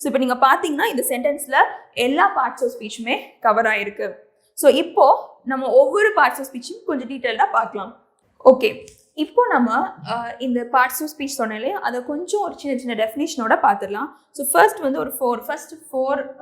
So இப்போ நீங்கள் பார்த்தீங்கன்னா இந்த சென்டென்ஸில் எல்லா பார்ட்ஸ் ஆஃப் ஸ்பீச்சுமே கவர் ஆகிருக்கு. ஸோ இப்போ நம்ம ஒவ்வொரு பார்ட்ஸ் ஆஃப் ஸ்பீச்சும் கொஞ்சம் டீட்டெயில்டாக பார்க்கலாம். ஓகே, இப்போ நம்ம இந்த பார்ட்ஸ் ஆஃப் ஸ்பீச் சொன்னாலே அதை கொஞ்சம் ஒரு சின்ன சின்ன டெஃபினேஷனோட பார்த்துடலாம். ஸோ ஃபர்ஸ்ட் வந்து ஒரு ஃபோர்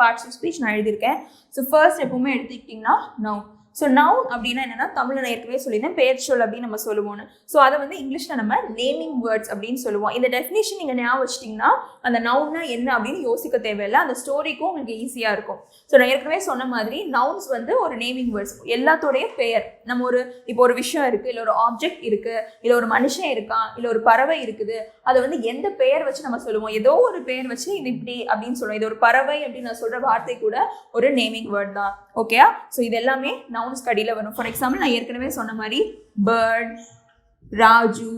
பார்ட்ஸ் ஆஃப் ஸ்பீச் நான் எழுதியிருக்கேன். ஸோ ஃபர்ஸ்ட் எப்பவுமே எடுத்துக்கிட்டிங்கன்னா நவுன். ஸோ நவுன் அப்படின்னா என்னென்னா, தமிழில் நான் ஏற்கனவே சொல்லியிருந்தேன் பெயர் சொல் அப்படின்னு நம்ம சொல்லுவோன்னு. ஸோ அதை வந்து இங்கிலீஷில் நம்ம நேமிங் வேர்ட்ஸ் அப்படின்னு சொல்லுவோம். இந்த டெஃபினேஷன் நீங்கள் ஞாபகம் வச்சிட்டிங்கன்னா அந்த நவுன்னா என்ன அப்படின்னு யோசிக்க தேவையில்லை, அந்த ஸ்டோரிக்கும் உங்களுக்கு ஈஸியாக இருக்கும். ஸோ நான் ஏற்கனவே சொன்ன மாதிரி நவுன்ஸ் வந்து ஒரு நேமிங் வேர்ட்ஸ், எல்லாத்தோடைய பெயர். நம்ம இப்போ ஒரு விஷயம் இருக்குது, இல்லை ஒரு ஆப்ஜெக்ட் இருக்குது, இல்லை ஒரு மனுஷன் இருக்கான், இல்லை ஒரு பறவை இருக்குது, அதை வந்து எந்த பெயர் வச்சு நம்ம சொல்லுவோம், ஏதோ ஒரு பெயர் வச்சு இது இப்படி அப்படின்னு சொல்லுவோம். இது ஒரு பறவை அப்படின்னு நான் சொல்கிற வார்த்தை கூட ஒரு நேமிங் வேர்ட் தான். ஓகேயா? ஸோ இது எல்லாமே நவுன் ஸ்டடியில் வரும். ஃபார் எக்ஸாம்பிள் நான் ஏற்கனவே சொன்ன மாதிரி பேர்ட், ராஜு,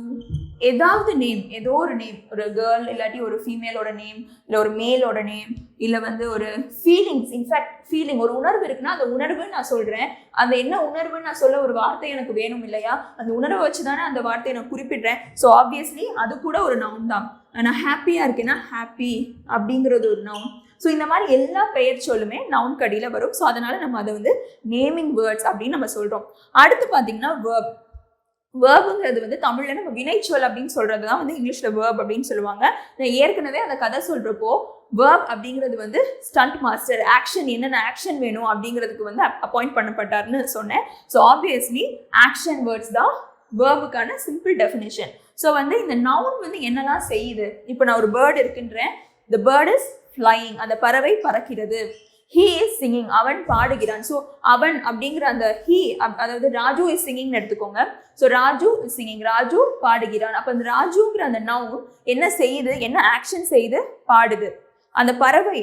ஏதாவது நேம், ஏதோ ஒரு நேம், ஒரு கேர்ள் இல்லாட்டி ஒரு ஃபீமேலோட நேம், இல்லை ஒரு மேலோட நேம், இல்லை வந்து ஒரு ஃபீலிங்ஸ். இன்ஃபேக்ட் ஃபீலிங், ஒரு உணர்வு இருக்குன்னா அந்த உணர்வுன்னு நான் சொல்கிறேன். அந்த என்ன உணர்வுன்னு நான் சொல்ல ஒரு வார்த்தை எனக்கு வேணும் இல்லையா? அந்த உணர்வை வச்சு தானே அந்த வார்த்தையை நான் குறிப்பிடுறேன். ஸோ ஆப்வியஸ்லி அது கூட ஒரு நவுன் தான். நான் ஹாப்பியாக இருக்கேன்னா ஹாப்பி அப்படிங்கிறது ஒரு நவுன். ஸோ இந்த மாதிரி எல்லா பெயர் சொல்லுமே நவுன் கடியில் வரும். ஸோ அதனால நம்ம அதை வந்து நேமிங் வேர்ட்ஸ் அப்படின்னு நம்ம சொல்கிறோம். அடுத்து பார்த்தீங்கன்னா வேர்ப். வேர்புங்கிறது வந்து தமிழில் நம்ம வினைச்சொல் அப்படின்னு சொல்கிறது தான் வந்து இங்கிலீஷில் வேர்ப் அப்படின்னு சொல்லுவாங்க. நான் ஏற்கனவே அந்த கதை சொல்கிறப்போ வேர்ப் அப்படிங்கிறது வந்து ஸ்டண்ட் மாஸ்டர், ஆக்ஷன், என்னென்ன ஆக்ஷன் வேணும் அப்படிங்கிறதுக்கு வந்து அப்பாயிண்ட் பண்ணப்பட்டார்னு சொன்னேன். ஸோ ஆப்வியஸ்லி ஆக்ஷன் வேர்ட்ஸ் தான் வேர்புக்கான சிம்பிள் டெஃபினேஷன். ஸோ வந்து இந்த நவுன் வந்து என்னெல்லாம் செய்யுது. இப்போ நான் ஒரு bird இருக்குன்றேன், the bird is flying, அந்த பறவை பறக்கிறது. he is singing, அவன் பாடுகிறான். ஸோ அவன் அப்படிங்கிற அந்த he, அதாவது ராஜு is singing எடுத்துக்கோங்க. So Raju is singing, Raju பாடுகிறான். அப்போ அந்த ராஜுங்கிற அந்த நவுன் என்ன செய்யுது, என்ன ஆக்ஷன் செய்யுது, பாடுது. அந்த பறவை,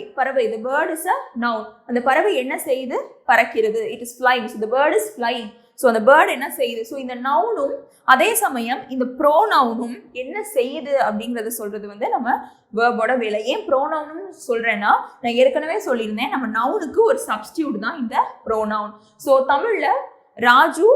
the bird is a noun. அந்த பறவை என்ன செய்யுது, பறக்கிறது. it is flying, so the bird is flying. So அந்த பேர்டு என்ன செய்யுது. ஸோ இந்த நவுனும் அதே சமயம் இந்த ப்ரோனவுனும் என்ன செய்யுது அப்படிங்கிறத சொல்றது வந்து நம்ம வேர்போட வேலை. ஏன் ப்ரோனவுன்னு சொல்றேன்னா, நான் ஏற்கனவே சொல்லியிருந்தேன், நம்ம நவுனுக்கு ஒரு சப்ஸ்டியூட் தான் இந்த ப்ரோனவுன். ஸோ தமிழ்ல ராஜு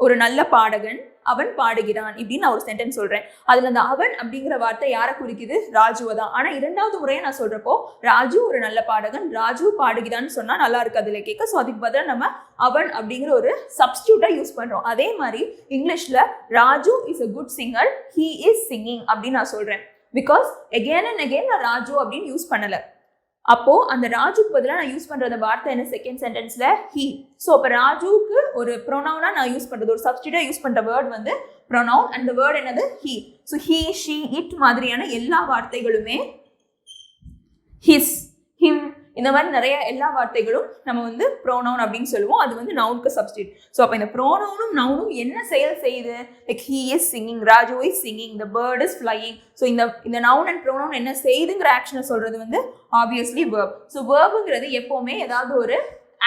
ஒரு நல்ல பாடகன், அவன் பாடுகிறான் இப்படின்னு நான் ஒரு சென்டென்ஸ் சொல்றேன். அதுல அந்த அவன் அப்படிங்கிற வார்த்தை யாரை குறிக்குது, ராஜுவை தான். ஆனா இரண்டாவது முறையை நான் சொல்றப்போ ராஜு ஒரு நல்ல பாடகன், ராஜு பாடுகிறான்னு சொன்னா நல்லா இருக்கு அதுல கேட்க. ஸோ அதுக்கு பதிலாக நம்ம அவன் அப்படிங்கிற ஒரு சப்ஸ்டியூட்டா யூஸ் பண்றோம். அதே மாதிரி இங்கிலீஷ்ல Raju is a good singer, he is singing அப்படின்னு நான் சொல்றேன். பிகாஸ் again and again நான் ராஜு அப்படின்னு யூஸ் பண்ணல. அப்போ அந்த ராஜுக்கு பதிலாக நான் யூஸ் பண்ற வார்த்தை என்ன, செகண்ட் சென்டென்ஸ்ல he. ஸோ அப்போ ராஜுக்கு ஒரு ப்ரொனவுனா நான் யூஸ் பண்றது, ஒரு சப்ஸ்டியூட்டா யூஸ் பண்ற வேர்ட் வந்து ப்ரொனவுன். அந்த வேர்ட் என்னது, he. So he, she, it மாதிரியான எல்லா வார்த்தைகளுமே his, him, இந்த மாதிரி நிறைய எல்லா வார்த்தைகளும் நம்ம வந்து ப்ரோனவுன் அப்படின்னு சொல்லுவோம். அது வந்து நவுனுக்கு சப்ஸ்டியூட். ஸோ அப்போ இந்த ப்ரோனவுனும் நவுனும் என்ன செயல் செய்யுது, like he is singing, Raju is singing, the bird is flying. So இந்த நவுன் அண்ட் ப்ரோனவுன் என்ன செய்யுதுங்கிற ஆக்ஷனை சொல்றது வந்து ஆப்வியஸ்லி வேர்ப். ஸோ வேர்புங்கிறது எப்பவுமே ஏதாவது ஒரு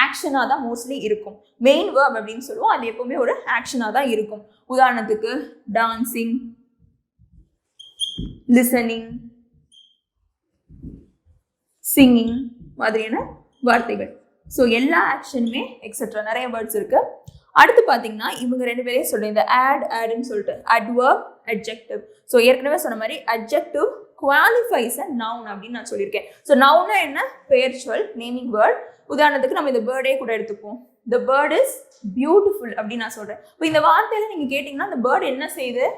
ஆக்ஷனாக தான் மோஸ்ட்லி இருக்கும். மெயின் வேர்ப் அப்படின்னு சொல்லுவோம், அது எப்பவுமே ஒரு ஆக்ஷனாக தான் இருக்கும். உதாரணத்துக்கு டான்சிங், லிசனிங், சிங்கிங் மாதிரியான வார்த்தைகள். ஸோ எல்லா ஆக்ஷனுமே எக்ஸெட்ரா நிறைய வேர்ட்ஸ் இருக்கு. அடுத்து பார்த்தீங்கன்னா இவங்க ரெண்டு பேரையும் சொல்றேன், இந்த ஆட்னு சொல்லிட்டு அட்வர்ப், அட்ஜெக்டிவ். ஸோ ஏற்கனவே சொன்ன மாதிரி அட்ஜெக்டிவ் குவாலிஃபைஸ் அ நவுன் அப்படின்னு நான் சொல்லியிருக்கேன். ஸோ நவுன்னா என்ன, பெயர் சொல், நேமிங் வேர்ட். உதாரணத்துக்கு நம்ம இந்த பேர்டே கூட எடுத்துப்போம், the bird is beautiful அப்படின்னு நான் சொல்றேன். இப்போ இந்த வார்த்தையில நீங்க கேட்டீங்கன்னா அந்த பேர்டு என்ன செய்யுது,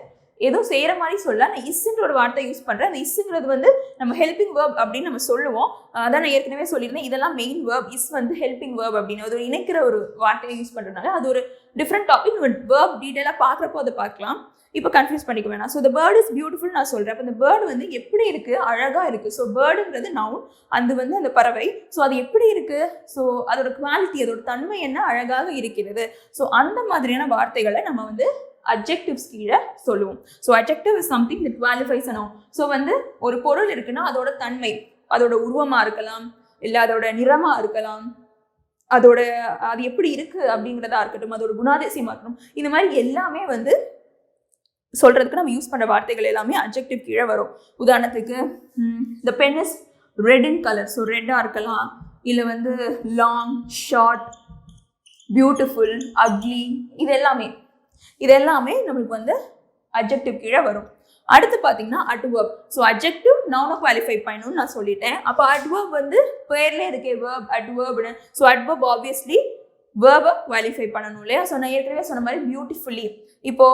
எதுவும் செய்கிற மாதிரி சொல்ல, நான் இஸ்ன்ற ஒரு வார்த்தை யூஸ் பண்ணுறேன். அந்த இஸ்ங்கிறது வந்து நம்ம ஹெல்பிங் வேர்ப் அப்படின்னு நம்ம சொல்லுவோம். அதான் நான் ஏற்கனவே சொல்லியிருந்தேன், இதெல்லாம் மெயின் வேர்ப், இஸ் வந்து ஹெல்பிங் வேர்ப் அப்படின்னு அது ஒரு இணைக்கிற ஒரு வார்த்தையை யூஸ் பண்ணுறதுனால அது ஒரு டிஃப்ரெண்ட் டாபிக். வேர்ப் டீட்டெயிலாக பார்க்குறப்போ அதை பார்க்கலாம், இப்போ கன்ஃபியூஸ் பண்ணிக்க வேணாம். So the bird is beautiful நான் சொல்கிறேன். அப்போ இந்த பேர்டு வந்து எப்படி இருக்குது, அழகாக இருக்குது. ஸோ பேர்டுங்கிறது நவுன், அது வந்து அந்த பறவை. ஸோ அது எப்படி இருக்குது, ஸோ அதோட குவாலிட்டி, அதோட தன்மை என்ன, அழகாக இருக்கிறது. ஸோ அந்த மாதிரியான வார்த்தைகளை நம்ம வந்து அட்ஜெக்டிவ்ஸ் கீழே சொல்லுவோம். So adjective is something that qualifies a noun. So வந்து ஒரு பொருள் இருக்குன்னா அதோட தன்மை, அதோட உருவமாக இருக்கலாம், இல்லை அதோட நிறமாக இருக்கலாம், அது எப்படி இருக்குது அப்படிங்கிறதா இருக்கட்டும், அதோட குணாதிசயமாக இருக்கணும். இந்த மாதிரி எல்லாமே வந்து சொல்றதுக்கு நம்ம யூஸ் பண்ணுற வார்த்தைகள் எல்லாமே அட்ஜெக்டிவ் கீழே வரும். உதாரணத்துக்கு the pen is red in color. So ரெட்டாக இருக்கலாம், இல்லை வந்து லாங், ஷார்ட், பியூட்டிஃபுல், அக்லி, இது எல்லாமே நம்மளுக்கு வந்து அட்ஜெக்டிவ் கீழே வரும். அடுத்து பார்த்தீங்கன்னா adverb. So adjective noun qualify பண்ணணும்னு நான் சொல்லிட்டேன். அப்போ adverb வந்து பேர்லேயே இருக்கே verb, adverbனு. So adverb obviously verb qualify பண்ணணும் இல்லையா? ஸோ நான் ஏற்கனவே சொன்ன மாதிரி பியூட்டிஃபுல்லி. இப்போ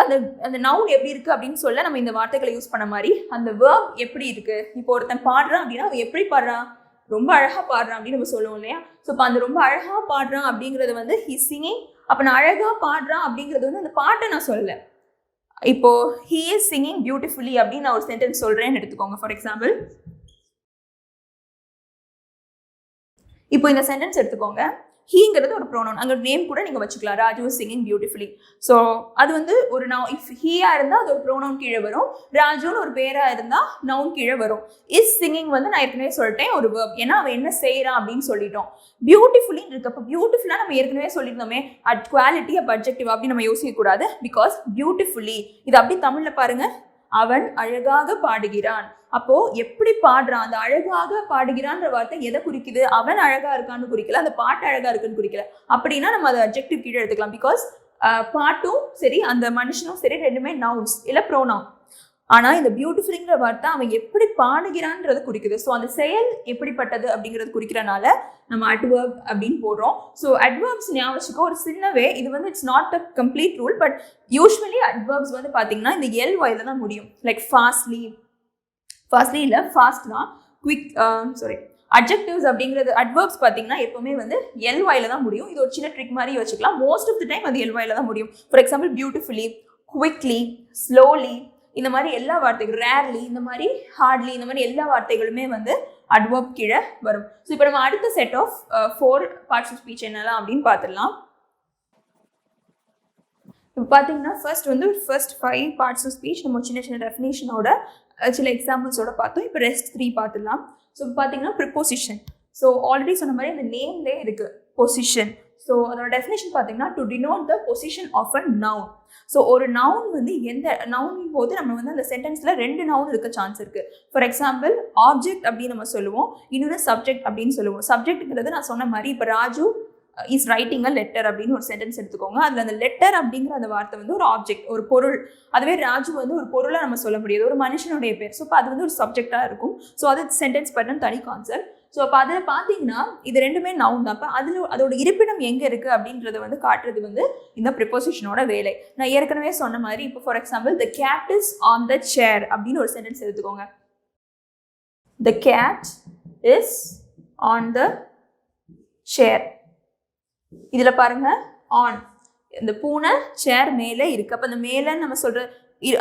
அந்த அந்த நவுன் எப்படி இருக்கு அப்படின்னு சொல்ல நம்ம இந்த வார்த்தைகளை யூஸ் பண்ண மாதிரி அந்த verb எப்படி இருக்கு. இப்போ ஒருத்தன் பாடுறான் அப்படின்னா அவன் எப்படி பாடுறான், ரொம்ப அழகா பாடுறான் அப்படின்னு நம்ம சொல்லுவோம் இல்லையா? ஸோ இப்போ அந்த ரொம்ப அழகா பாடுறான் அப்படிங்கிறது வந்து ஹி சிங்கிங். அப்போ நான் அழகா பாடுறான் அப்படிங்கிறது வந்து அந்த பாட்டை நான் சொல்லலை. இப்போ he is singing beautifully அப்படின்னு நான் ஒரு சென்டென்ஸ் சொல்றேன்னு எடுத்துக்கோங்க. ஃபார் எக்ஸாம்பிள் இப்போ இந்த சென்டென்ஸ் எடுத்துக்கோங்க. ஹீங்கிறது ஒரு ப்ரோனவுன், அங்கே நேம் கூட நீங்கள் வச்சுக்கலாம். Raju is singing beautifully. So அது வந்து ஒரு நவுன். இஃப் ஹீயா இருந்தால் அது ஒரு ப்ரோனவுன் கீழே வரும். ராஜுன்னு ஒரு பேராக இருந்தால் நவுன் கீழே வரும். இஸ் சிங்கிங் வந்து நான் ஏற்கனவே சொல்லிட்டேன் ஒரு வேர்ப், ஏன்னா அவன் என்ன செய்யறான் அப்படின்னு சொல்லிட்டோம். பியூட்டிஃபுல்லின்னு இருக்கு. அப்போ பியூட்டிஃபுல்லாக நம்ம ஏற்கனவே சொல்லியிருந்தோமே அட் குவாலிட்டி அப் அட்ஜெக்டிவ் அப்படின்னு நம்ம யோசிக்கக்கூடாது. பிகாஸ் பியூட்டிஃபுல்லி இது அப்படி தமிழில் பாருங்க, அவன் அழகாக பாடுகிறான். அப்போ எப்படி பாடுறான், அந்த அழகாக பாடுகிறான்ற வார்த்தை எதை குறிக்குது, அவன் அழகா இருக்கான்னு குறிக்கல, அந்த பாட்டு அழகா இருக்குன்னு குறிக்கல. அப்படின்னா நம்ம அதை அட்ஜெக்டிவ் கீழே எடுத்துக்கலாம். பிகாஸ் பாட்டும் சரி அந்த மனுஷனும் சரி ரெண்டுமே நவுன்ஸ் இல்லை ப்ரோனவுன். ஆனா இந்த பியூட்டிஃபுல்ங்கிற வார்த்தை அவன் எப்படி பாடுகிறான்றது குறிக்குது. ஸோ அந்த செயல் எப்படிப்பட்டது அப்படிங்கிறது குறிக்கிறனால நம்ம adverb அப்படின்னு போடுறோம். ஸோ adverbs ஞாபகம் ஒரு சின்னவே இது வந்து it's not a complete rule, but usually adverbs வந்து பார்த்தீங்கன்னா இந்த ly தான் முடியும். லைக் ஃபாஸ்ட்லி இல்லை ஃபாஸ்ட் தான், குவிக் adjectives அப்படிங்கிறது adverbs பார்த்தீங்கன்னா எப்பவுமே வந்து ly தான் முடியும். இது ஒரு சின்ன ட்ரிக் மாதிரி வச்சுக்கலாம். மோஸ்ட் ஆஃப் த டைம் அது ly தான் முடியும். For example beautifully, quickly, slowly, இந்த மாதிரி எல்லா வார்த்தைகள், ரேர்லி, இந்த மாதிரி ஹார்ட்லி, இந்த மாதிரி எல்லா வார்த்தைகளுமே வந்து adverb கீழே வரும். ஸோ இப்போ நம்ம அடுத்த set of 4 parts of speech என்னெல்லாம் அப்படின்னு பார்த்துடலாம். இப்போ பார்த்தீங்கன்னா ஃபர்ஸ்ட் 5 பார்ட்ஸ் ஆஃப் ஸ்பீச் நம்ம சின்ன சின்ன டெஃபினேஷனோட சில எக்ஸாம்பிள்ஸோட பார்த்தோம். இப்போ ரெஸ்ட் 3 பார்த்துடலாம். ஸோ இப்போ பார்த்தீங்கன்னா ப்ரிப்போசிஷன். ஸோ ஆல்ரெடி சொன்ன மாதிரி இந்த நேம்லேயே இருக்குது பொசிஷன். ஸோ அதோட டெஃபினேஷன் பார்த்தீங்கன்னா to denote the position of a noun. So ஒரு நவுன் வந்து எந்த நவுன் போது நம்ம வந்து அந்த சென்டென்ஸில் 2 நவுன் இருக்க சான்ஸ் இருக்குது. ஃபார் எக்ஸாம்பிள் ஆப்ஜெக்ட் அப்படின்னு நம்ம சொல்லுவோம், இன்னொன்று சப்ஜெக்ட் அப்படின்னு சொல்லுவோம். சப்ஜெக்ட்டுங்கிறது நான் சொன்ன மாதிரி இப்போ Raju is writing a letter அப்படின்னு ஒரு சென்டென்ஸ் எடுத்துக்கோங்க. அதில் அந்த லெட்டர் அப்படிங்கிற அந்த வார்த்தை வந்து ஒரு ஆப்ஜெக்ட், ஒரு பொருள். அதுவே ராஜு வந்து ஒரு பொருளை நம்ம சொல்ல முடியாது, ஒரு மனுஷனுடைய பேர். ஸோ இப்போ அது வந்து ஒரு சப்ஜெக்டாக இருக்கும். ஸோ அது சென்டென்ஸ் பேட்டர்ன் தனி கான்செப்ட். ஸோ அப்போ அதில் பார்த்தீங்கன்னா இது ரெண்டுமே நவுன் தான். அப்போ அதில் அதோட இருப்பிடம் எங்கே இருக்குது அப்படின்றத வந்து காட்டுறது வந்து இந்த ப்ரிப்போசிஷனோட வேலை. நான் ஏற்கனவே சொன்ன மாதிரி இப்போ for example the cat is on the chair அப்படின்னு ஒரு சென்டென்ஸ் எடுத்துக்கோங்க. The cat is on the chair. இதில் பாருங்க ஆன், இந்த பூனை சேர் மேலே இருக்கு. அப்போ அந்த மேலேன்னு நம்ம சொல்ற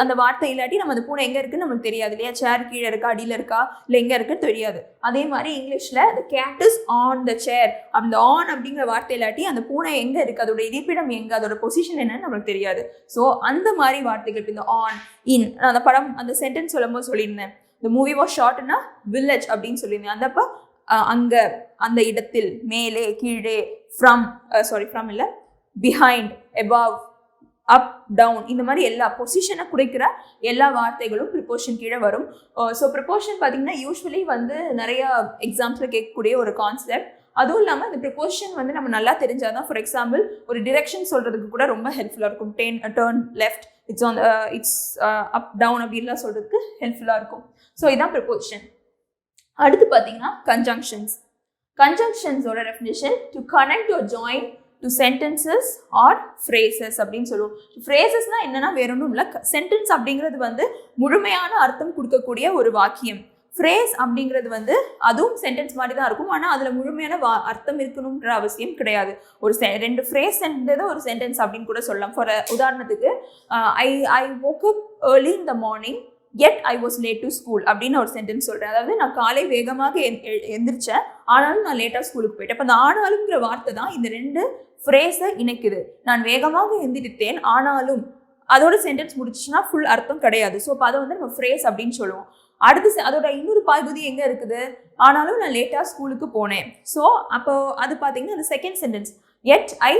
அந்த வார்த்தை இல்லாட்டி நம்ம அந்த பூனை எங்கே இருக்குன்னு நமக்கு தெரியாது இல்லையா? சேர் கீழே இருக்கா, அடியில் இருக்கா, இல்லை எங்கே இருக்குன்னு தெரியாது. அதே மாதிரி இங்கிலீஷில் த கேட் இஸ் ஆன் த சேர், அந்த ஆன் அப்படிங்கிற வார்த்தை இல்லாட்டி அந்த பூனை எங்கே இருக்குது, அதோட இருப்பிடம் எங்கே, அதோட பொசிஷன் என்னன்னு நமக்கு தெரியாது. ஸோ அந்த மாதிரி வார்த்தைகள் இப்போ இந்த ஆன், இன், அந்த படம் அந்த சென்டென்ஸ் சொல்லும் போது சொல்லியிருந்தேன். இந்த மூவி வாஸ் ஷார்ட்னா வில்லேஜ் அப்படின்னு சொல்லியிருந்தேன். அந்த அப்போ அங்கே, அந்த இடத்தில், மேலே, கீழே, ஃப்ரம் இல்லை, பிஹைண்ட், எபாவ், அப், டவுன், இந்த மாதிரி எல்லா பொசிஷனை குறிக்கிற எல்லா வார்த்தைகளும் ப்ரிப்போஷன் கீழே வரும். ஸோ ப்ரிப்போஷன் பார்த்தீங்கன்னா யூஸ்வலி வந்து நிறைய எக்ஸாம்ஸில் கேட்கக்கூடிய ஒரு கான்செப்ட். அதுவும் இல்லாமல் இந்த ப்ரிப்போஷன் வந்து நம்ம நல்லா தெரிஞ்சாதான், ஃபார் எக்ஸாம்பிள் ஒரு டிரெக்ஷன் சொல்கிறதுக்கு கூட ரொம்ப ஹெல்ப்ஃபுல்லாக இருக்கும். Turn left, it's up, down அப்படின்லாம் சொல்கிறதுக்கு ஹெல்ப்ஃபுல்லாக இருக்கும். ஸோ இதுதான் ப்ரிப்போஷன். அடுத்து பார்த்தீங்கன்னா கன்ஜங்ஷன்ஸோட definition to connect or join to sentences or phrases அப்படின்னு சொல்லுவோம். ஃப்ரேசஸ்னால் என்னன்னா வேற ஒன்றும் இல்லை, சென்டென்ஸ் அப்படிங்கிறது வந்து முழுமையான அர்த்தம் கொடுக்கக்கூடிய ஒரு வாக்கியம். ஃப்ரேஸ் அப்படிங்கிறது வந்து அதுவும் சென்டென்ஸ் மாதிரி தான் இருக்கும், ஆனால் அதில் முழுமையான அர்த்தம் இருக்கணுன்ற அவசியம் கிடையாது. ஒரு 2 ஃப்ரேஸ் சேர்ந்தது ஒரு சென்டென்ஸ் அப்படின்னு கூட சொல்லலாம். ஃபார் உதாரணத்துக்கு ஐ woke up early in the morning yet I was late to school அப்படின்னு ஒரு சென்டென்ஸ் சொல்கிறேன். அதாவது நான் காலை வேகமாக எந்திரிச்சேன், ஆனாலும் நான் லேட்டாக ஸ்கூலுக்கு போயிட்டேன். அப்போ அந்த ஆனாலுங்கிற வார்த்தை தான் இந்த 2 ஃப்ரேஸை இணைக்குது. நான் வேகமாக எந்திரித்தேன் ஆனாலும், அதோட சென்டென்ஸ் முடிச்சுன்னா ஃபுல் அர்த்தம் கிடையாது. ஸோ அப்போ அதை வந்து நம்ம ஃப்ரேஸ் அப்படின்னு சொல்லுவோம். அடுத்து அதோட இன்னொரு பகுதி எங்கே இருக்குது, ஆனாலும் நான் லேட்டாக ஸ்கூலுக்கு போனேன். ஸோ அப்போ அது பார்த்தீங்கன்னா அந்த செகண்ட் சென்டென்ஸ், எட் I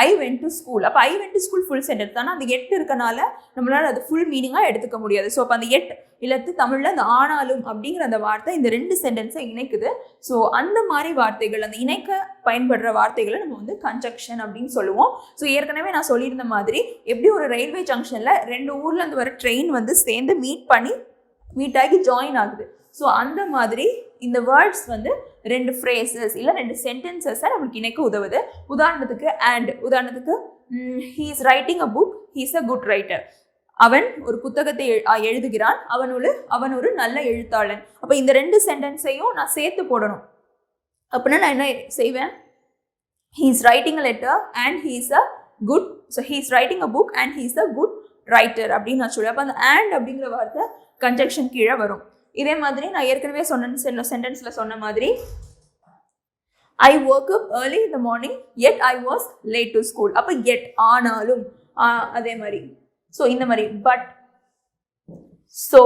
I went to school. அப்போ I went to school full sentence தானே, அந்த எட் இருக்கனால நம்மளால அது ஃபுல் மீனிங்காக எடுத்துக்க முடியாது. ஸோ அப்போ அந்த எட் இல்லத்து தமிழில் அந்த ஆனாலும் அப்படிங்கிற அந்த வார்த்தை இந்த 2 சென்டென்ஸை இணைக்குது. ஸோ அந்த மாதிரி வார்த்தைகள், அந்த இணைக்க பயன்படுற வார்த்தைகளை நம்ம வந்து கன்ஜக்ஷன் அப்படின்னு சொல்லுவோம். ஸோ ஏற்கனவே நான் சொல்லியிருந்த மாதிரி எப்படி ஒரு ரயில்வே ஜங்ஷனில் 2 ஊர்லேருந்து வர ட்ரெயின் வந்து சேர்ந்து மீட் ஆகி ஜாயின் ஆகுது. ஸோ அந்த மாதிரி இந்த வேர்ட்ஸ் வந்து 2 ஃப்ரேசஸ் இல்லை 2 சென்டென்சஸை நம்மளுக்கு இணைக்க உதவுது. உதாரணத்துக்கு he is writing a book, he is a good writer. அவன் ஒரு புத்தகத்தை எழுதுகிறான், அவன் ஒரு நல்ல எழுத்தாளன். அப்போ இந்த 2 சென்டென்ஸையும் நான் சேர்த்து போடணும். அப்படின்னா நான் என்ன செய்வேன், he is writing a letter and he is a good, so he is writing a book and he is a good writer அப்படின்னு நான் சொல்லுவேன். அப்போ அந்த and அப்படிங்கிற வார்த்தை கன்ஜக்ஷன் கீழே வரும். இதே மாதிரி நான் ஏற்கனவே சென்டென்ஸ்ல சொன்ன மாதிரி I woke up early in the morning yet I was late to school. அப்போ yet ஆனாலும் அதே மாதிரி. ஸோ இந்த மாதிரி but so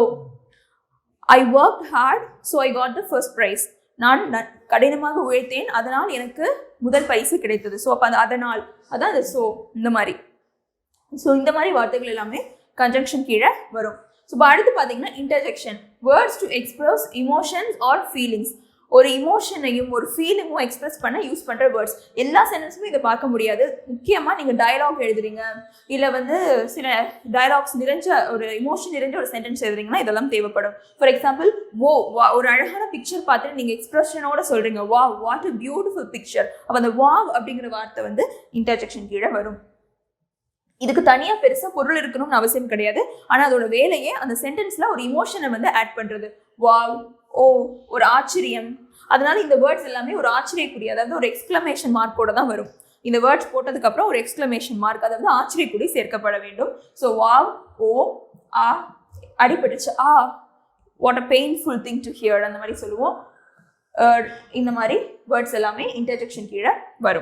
I worked hard so I got the first prize. நான் கடினமாக உழைத்தேன் அதனால் எனக்கு முதல் பரிசு கிடைத்தது. ஸோ அப்போ அதனால் அதான் அது ஸோ இந்த மாதிரி. ஸோ இந்த மாதிரி வார்த்தைகள் எல்லாமே கன்ஜங்ஷன் கீழே வரும். ஸோ இப்போ அடுத்து பார்த்தீங்கன்னா interjection, words to express emotions or feelings. ஒரு இமோஷனையும் ஒரு ஃபீலிங்கும் எக்ஸ்பிரஸ் பண்ண யூஸ் பண்ணுற வேர்ட்ஸ். எல்லா சென்டென்ஸுமே இதை பார்க்க முடியாது. முக்கியமாக நீங்கள் டயலாக் எழுதுறீங்க இல்லை வந்து சில டயலாக்ஸ் நிறைஞ்ச ஒரு இமோஷன் நிறைஞ்ச ஒரு சென்டென்ஸ் எழுதுறீங்கன்னா இதெல்லாம் தேவைப்படும். ஃபார் எக்ஸாம்பிள் ஒரு அழகான பிக்சர் பார்த்துட்டு நீங்கள் எக்ஸ்பிரஷனோட சொல்கிறீங்க வாட் அ பியூட்டிஃபுல் பிக்சர். அப்போ அந்த அப்படிங்கிற வார்த்தை வந்து இன்டர்ஜெக்ஷன் கீழே வரும். இதுக்கு தனியாக பெருசாக பொருள் இருக்கணும்னு அவசியம் கிடையாது. ஆனால் அதோட வேலையே அந்த சென்டென்ஸில் ஒரு இமோஷனை வந்து ஆட் பண்ணுறது. ஒரு ஆச்சரியம். அதனால இந்த வேர்ட்ஸ் எல்லாமே ஒரு ஆச்சரியக்குறி, அதாவது ஒரு எக்ஸ்க்ளமேஷன் மார்க்கோட தான் வரும். இந்த வேர்ட்ஸ் போட்டதுக்கப்புறம் ஒரு எக்ஸ்க்ளமேஷன் மார்க், அதாவது ஆச்சரியக்குறி சேர்க்கப்பட வேண்டும். ஸோ அடிபட்டுச்சு what a painful thing to hear அந்த மாதிரி சொல்லுவோம். இந்த மாதிரி வேர்ட்ஸ் எல்லாமே இன்டர்ஜெக்ஷன் கீழே வரும்.